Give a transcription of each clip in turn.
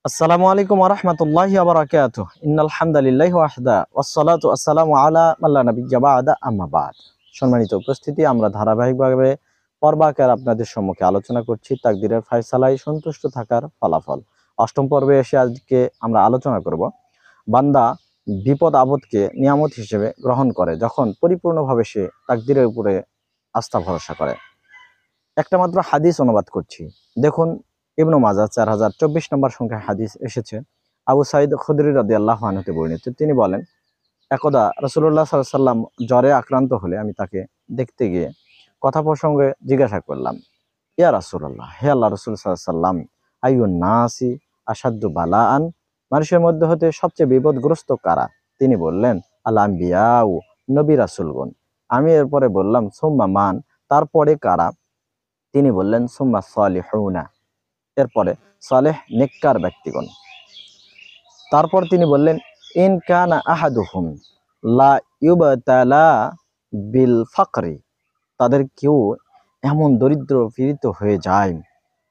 আসসালামু আলাইকুম ওয়া রাহমাতুল্লাহি ওয়া বারাকাতুহু। ইন্নাল হামদালিল্লাহি ওয়াহদা ওয়াসসালাতু ওয়াসসালামু আলা মান লা নাবিয়্যা বা'দা আম্মা বা'দ। সম্মানিত উপস্থিতি, আমরা ধারাবাহিকভাবে পর্বাকার আপনাদের সম্মুখে আলোচনা করছি তাকদীরের ফয়সালায় সন্তুষ্ট থাকার ফলাফল। অষ্টম পর্বে এসে আজকে আমরা আলোচনা করব বান্দা বিপদ আপদকে নিয়ামত হিসেবে গ্রহণ করে যখন পরিপূর্ণভাবে সে তাকদীরের উপরে আস্থা ভরসা করে। একটা মাত্র হাদিস অনুবাদ করছি, দেখুন। ইবনু মাজাহ 4024 নম্বর সংখ্যায় হাদিস এসেছে। আবু সাঈদ খুদরি রাদিয়াল্লাহু আনহু হতে বর্ণিত। তিনি বলেন, একদা রাসূলুল্লাহ সাল্লাল্লাহু আলাইহি ওয়াসাল্লাম জ্বরে আক্রান্ত হলে আমি তাকে দেখতে গিয়ে কথা প্রসঙ্গে জিজ্ঞাসা করলাম, ইয়া রাসূলুল্লাহ, হে আল্লাহ রাসূল সাল্লাল্লাহু আলাইহি ওয়াসাল্লাম, আইয়ুন নাসি আশাদ্দু বালাআন, মানুষের মধ্যে হতে সবচেয়ে বিপদগ্রস্ত কারা? তিনি বললেন, আল আম্বিয়াউ, নবী রাসূলগণ। আমি এরপরে বললাম, সুম্মা মান, তারপরে কারা? তিনি বললেন, সুম্মা সালিহুনা, এরপরে সালেহ নেককার ব্যক্তিগণ। তারপর তিনি বললেন, ইন কানা আহাদুহুম লা ইউবতালা বিল ফাকরি, তাদের কেউ এমন দরিদ্র পীড়িত হয়ে যায়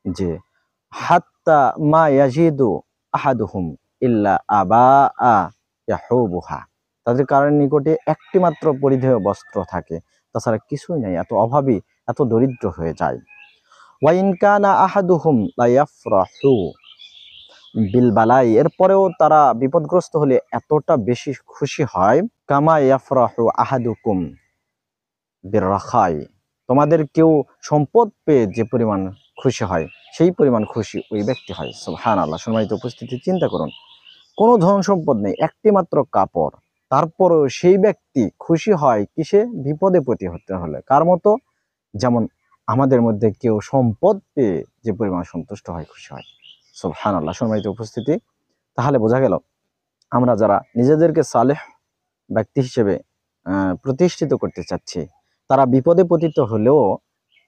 যে হাত্তা মা ইয়াজিদু আহাদুহুম ইল্লা আবাআ ইয়াহুবুহা, তাদের কারণ নিকটে একটি মাত্র পরিধেয় বস্ত্র থাকে, তাছাড়া কিছুই নাই, এত অভাবী, এত দরিদ্র হয়ে যায়। ওয়াইন কানা আহাদুহুম লা ইয়াফরাহু বিল বালাই, এরপরেও তারা বিপদগ্রস্ত হলে এতটা বেশি খুশি হয়, কামা ইয়াফরাহু আহাদুকুম বিররাখাই, তোমাদের কেউ সম্পদ পেয়ে যে পরিমাণ খুশি হয় সেই পরিমাণ খুশি ওই ব্যক্তি হয়। সুবহানাল্লাহ। সম্মানিত উপস্থিতি, চিন্তা করুন, কোনো ধন সম্পদ নেই, একটি মাত্র কাপড়, তারপরেও সেই ব্যক্তি খুশি হয় কিসে? বিপদে পতি হতে হলে। কার মতো? যেমন আমাদের মধ্যে কেউ সম্পদ পেয়ে যে পরিমাণ সন্তুষ্ট হয়, খুশি হয়। সুবহানাল্লাহ। সম্মানিত উপস্থিতি, তাহলে বোঝা গেল আমরা যারা নিজেদেরকে সালেহ ব্যক্তি হিসেবে প্রতিষ্ঠিত করতে চাচ্ছি, তারা বিপদে পতিত হলেও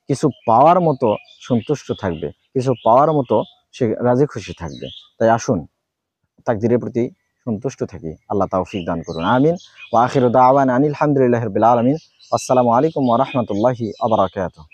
কিছু পাওয়ার মতো সন্তুষ্ট থাকবে, কিছু পাওয়ার মতো সে রাজি খুশি থাকবে। তাই আসুন তাকদীরের প্রতি সন্তুষ্ট থাকি। আল্লাহ তাওফিক দান করুন, আমিন। ওয়া আখিরু দাওয়ানা আনিল হামদুলিল্লাহি রাব্বিল আলামিন। আসসালামু আলাইকুম ওয়া রাহমাতুল্লাহি ওয়া বারাকাতুহু।